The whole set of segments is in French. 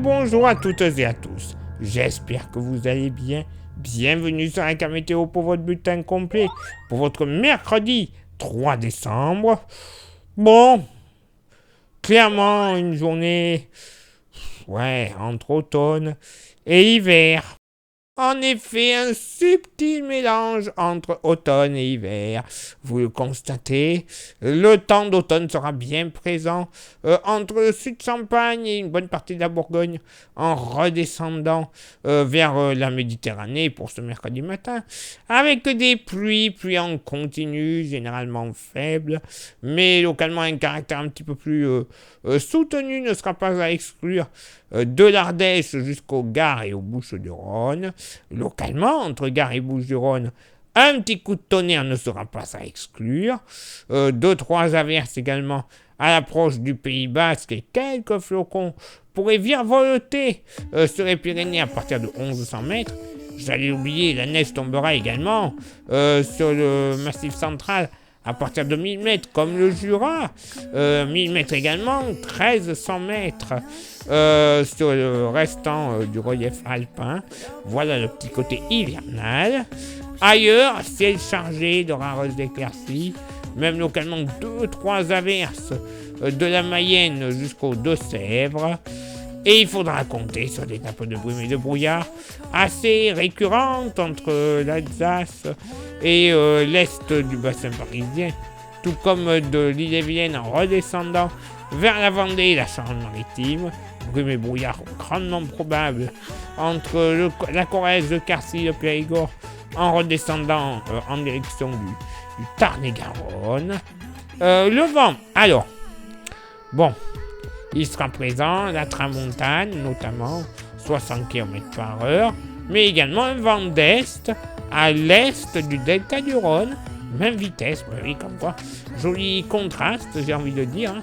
bonjour à toutes et à tous. J'espère que vous allez bien. Bienvenue sur un cas météo pour votre bulletin complet pour votre mercredi 3 décembre. Bon, clairement une journée, entre automne et hiver. En effet, un subtil mélange entre automne et hiver. Vous le constatez, le temps d'automne sera bien présent entre le sud-Champagne et une bonne partie de la Bourgogne, en redescendant vers la Méditerranée pour ce mercredi matin, avec des pluies en continu, généralement faibles, mais localement un caractère un petit peu plus soutenu ne sera pas à exclure de l'Ardèche jusqu'aux Gares et aux Bouches-du-Rhône. Localement, entre Gare et Bouches-du-Rhône, un petit coup de tonnerre ne sera pas à exclure. 2-3 averses également à l'approche du Pays Basque et quelques flocons pourraient virevolter sur les Pyrénées à partir de 1100 mètres. J'allais oublier, la neige tombera également sur le Massif central à partir de 1000 mètres, comme le Jura. 1000 mètres également, 1300 mètres sur le restant du relief alpin. Voilà le petit côté hivernal. Ailleurs, ciel chargé de rares éclaircies, même localement 2-3 averses de la Mayenne jusqu'aux Deux-Sèvres. Et il faudra compter sur des nappes de brume et de brouillard assez récurrentes entre l'Alsace et l'est du bassin parisien, tout comme de l'Ille-et-Vilaine en redescendant vers la Vendée et la Charente-Maritime. Brume et brouillard grandement probables entre la Corrèze, le Quercy, le Périgord, en redescendant en direction du Tarn-et-Garonne. Le vent, alors, bon, il sera présent, la tramontane notamment, 60 km/h, mais également un vent d'est à l'est du delta du Rhône, même vitesse, oui, comme quoi, joli contraste, j'ai envie de dire.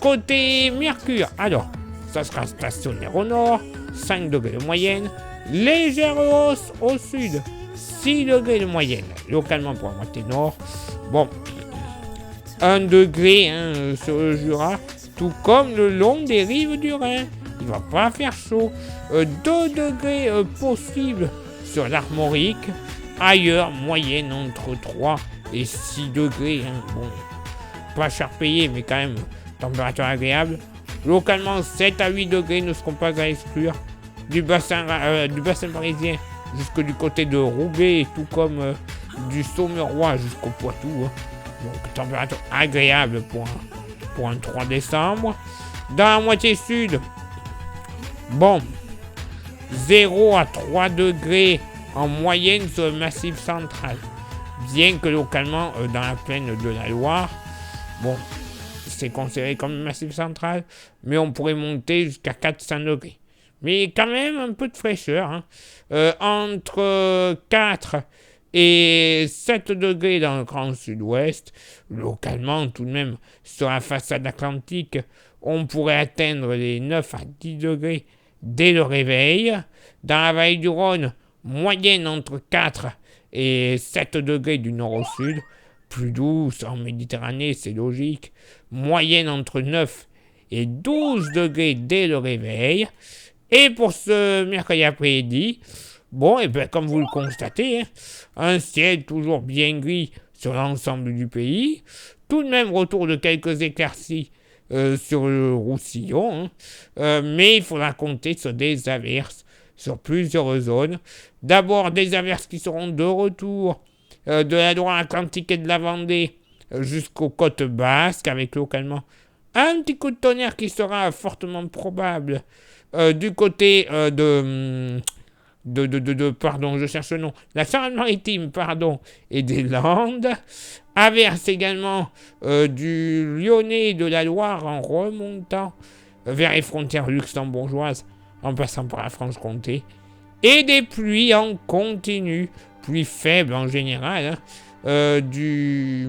Côté Mercure, alors, ça sera stationnaire au nord, 5 degrés de moyenne, légère hausse au sud, 6 degrés de moyenne, localement pour la moitié nord, bon, 1 degré sur le Jura, tout comme le long des rives du Rhin. Il va pas faire chaud. 2 degrés possibles sur l'Armorique. Ailleurs, moyenne entre 3 et 6 degrés. Bon, pas cher payé, mais quand même, température agréable. Localement, 7 à 8 degrés ne seront pas à exclure. Du bassin parisien jusque du côté de Roubaix, tout comme du Sommerois jusqu'au Poitou. Donc, température agréable pour un 3 décembre. Dans la moitié sud, bon, 0 à 3 degrés en moyenne sur le Massif central. Bien que localement, dans la plaine de la Loire, bon, c'est considéré comme le Massif central, mais on pourrait monter jusqu'à 400 degrés. Mais quand même un peu de fraîcheur, entre 4 et 7 degrés dans le grand sud-ouest. Localement, tout de même, sur la façade atlantique, on pourrait atteindre les 9 à 10 degrés dès le réveil. Dans la vallée du Rhône, moyenne entre 4 et 7 degrés du nord au sud. Plus douce en Méditerranée, c'est logique. Moyenne entre 9 et 12 degrés dès le réveil. Et pour ce mercredi après-midi, bon, et bien comme vous le constatez, un ciel toujours bien gris sur l'ensemble du pays. Tout de même retour de quelques éclaircies sur le Roussillon. Mais il faudra compter sur des averses sur plusieurs zones. D'abord des averses qui seront de retour de la Loire-Atlantique et de la Vendée jusqu'aux côtes basques, avec localement un petit coup de tonnerre qui sera fortement probable du côté la Charente-Maritime, et des Landes. Averse également du Lyonnais et de la Loire en remontant vers les frontières luxembourgeoises, en passant par la Franche-Comté. Et des pluies en continu, pluies faibles en général, du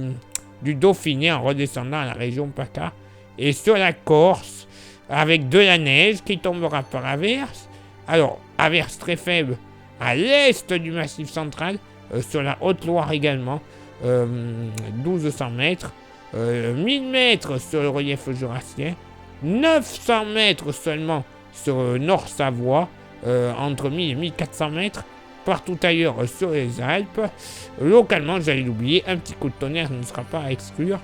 Dauphiné en redescendant à la région PACA. Et sur la Corse, avec de la neige qui tombera par averse. Alors, averse très faible à l'est du Massif central, sur la Haute-Loire également, 1200 mètres, 1000 mètres sur le relief jurassien, 900 mètres seulement sur Nord-Savoie, entre 1000 et 1400 mètres. Partout ailleurs sur les Alpes. Localement, j'allais l'oublier, un petit coup de tonnerre ne sera pas à exclure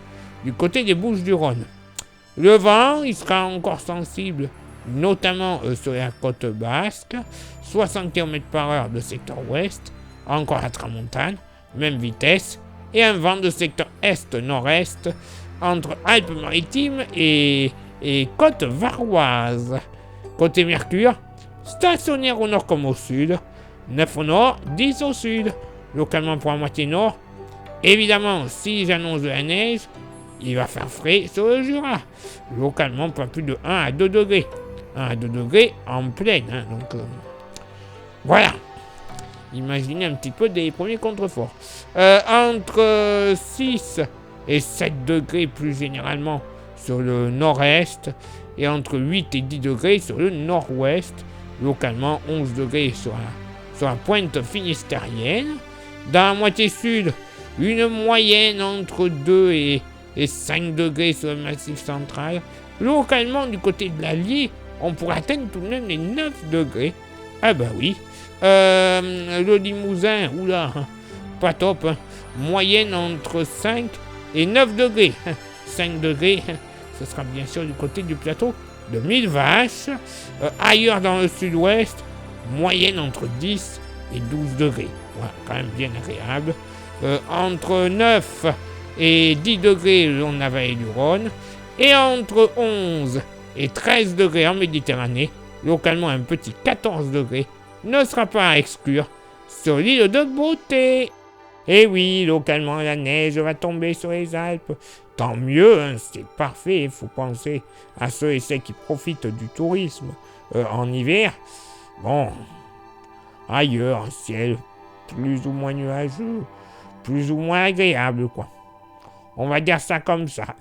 du côté des Bouches-du-Rhône. Le vent, il sera encore sensible, notamment sur la côte basque, 60 km/h de secteur ouest, encore la tramontane, même vitesse, et un vent de secteur est-nord-est entre Alpes-Maritimes et côte varoise. Côté Mercure, stationnaire au nord comme au sud, 9 au nord, 10 au sud, localement pour la moitié nord. Évidemment, si j'annonce de la neige, il va faire frais sur le Jura. Localement, pas plus de 1 à 2 degrés. 1 à 2 degrés en pleine. Donc, voilà. Imaginez un petit peu des premiers contreforts. Entre 6 et 7 degrés plus généralement sur le nord-est. Et entre 8 et 10 degrés sur le nord-ouest. Localement, 11 degrés sur la pointe finistérienne. Dans la moitié sud, une moyenne entre 2 et 5 degrés sur le massif central. Localement, du côté de l'Allier, on pourrait atteindre tout de même les 9 degrés. Ah bah oui. Le Limousin, oula, pas top. Moyenne entre 5 et 9 degrés. 5 degrés, ce sera bien sûr du côté du plateau de Mille-Vaches. Ailleurs dans le sud-ouest, moyenne entre 10 et 12 degrés. Voilà, quand même bien agréable. Entre 9 et 10 degrés on a vallée du Rhône. Et entre 11 et 13 degrés en Méditerranée, localement un petit 14 degrés, ne sera pas à exclure sur l'île de Beauté. Et oui, localement la neige va tomber sur les Alpes. Tant mieux, hein, c'est parfait, il faut penser à ceux et celles qui profitent du tourisme en hiver. Bon, ailleurs, un ciel plus ou moins nuageux, plus ou moins agréable, quoi. On va dire ça comme ça.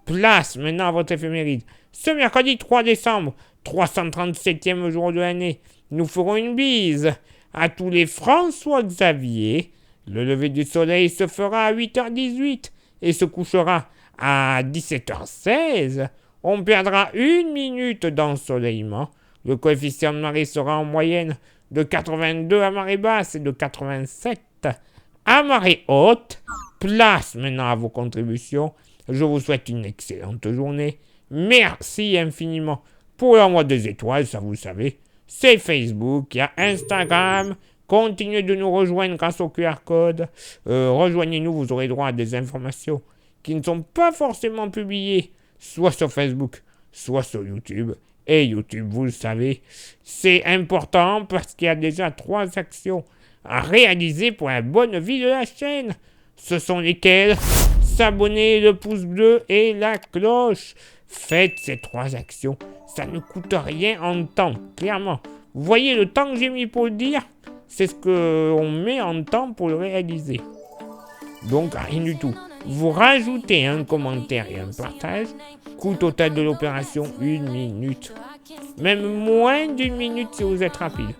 Place maintenant à votre éphéméride. Ce mercredi 3 décembre, 337e jour de l'année, nous ferons une bise à tous les François Xavier. Le lever du soleil se fera à 8h18 et se couchera à 17h16. On perdra 1 minute d'ensoleillement. Le coefficient de marée sera en moyenne de 82 à marée basse et de 87 à marée haute. Place maintenant à vos contributions. Je vous souhaite une excellente journée. Merci infiniment pour l'envoi des étoiles, ça vous savez. C'est Facebook, il y a Instagram. Continuez de nous rejoindre grâce au QR code. Rejoignez-nous, vous aurez droit à des informations qui ne sont pas forcément publiées, soit sur Facebook, soit sur YouTube. Et YouTube, vous le savez, c'est important parce qu'il y a déjà 3 actions à réaliser pour la bonne vie de la chaîne. Ce sont lesquelles? S'abonner, le pouce bleu et la cloche. Faites ces 3 actions, ça ne coûte rien en temps, clairement. Vous voyez le temps que j'ai mis pour le dire? C'est ce qu'on met en temps pour le réaliser. Donc rien du tout. Vous rajoutez un commentaire et un partage. Coût total de l'opération, 1 minute. Même moins d'1 minute si vous êtes rapide.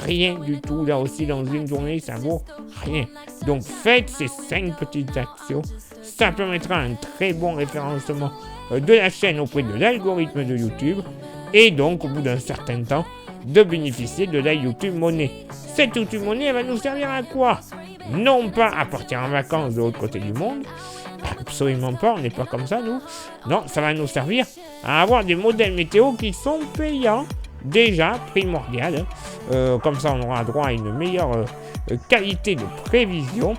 Rien du tout. Là aussi, dans une journée, ça vaut rien. Donc faites ces 5 petites actions. Ça permettra un très bon référencement de la chaîne auprès de l'algorithme de YouTube. Et donc, au bout d'un certain temps, de bénéficier de la YouTube Money. Cette YouTube Money, elle va nous servir à quoi? Non pas à partir en vacances de l'autre côté du monde, absolument pas, on n'est pas comme ça nous. Non, ça va nous servir à avoir des modèles météo qui sont payants, déjà primordial. Comme ça, on aura droit à une meilleure qualité de prévision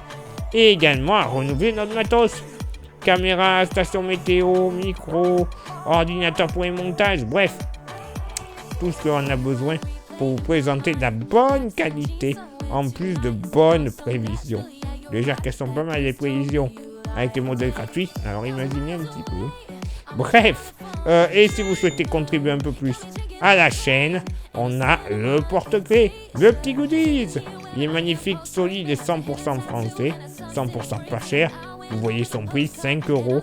et également à renouveler notre matos. Caméra, station météo, micro, ordinateur pour les montages, bref. Tout ce qu'on a besoin pour vous présenter de la bonne qualité, en plus de bonnes prévisions. Déjà qu'elles sont pas mal les prévisions avec les modèles gratuits, alors imaginez un petit peu. Bref, et si vous souhaitez contribuer un peu plus à la chaîne, on a le porte-clés, le petit goodies. Il est magnifique, solide et 100% français, 100% pas cher. Vous voyez son prix, 5 €.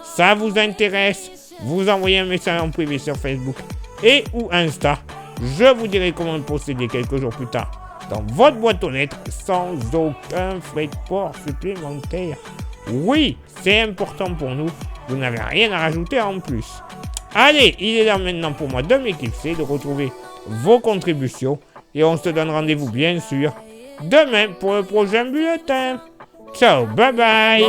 Ça vous intéresse? Vous envoyez un message en privé sur Facebook et ou Insta. Je vous dirai comment le posséder quelques jours plus tard dans votre boîte aux lettres sans aucun frais de port supplémentaire. Oui, c'est important pour nous. Vous n'avez rien à rajouter en plus. Allez, il est là maintenant pour moi de m'éclipser, de retrouver vos contributions. Et on se donne rendez-vous, bien sûr, demain pour le prochain bulletin. Ciao, bye bye.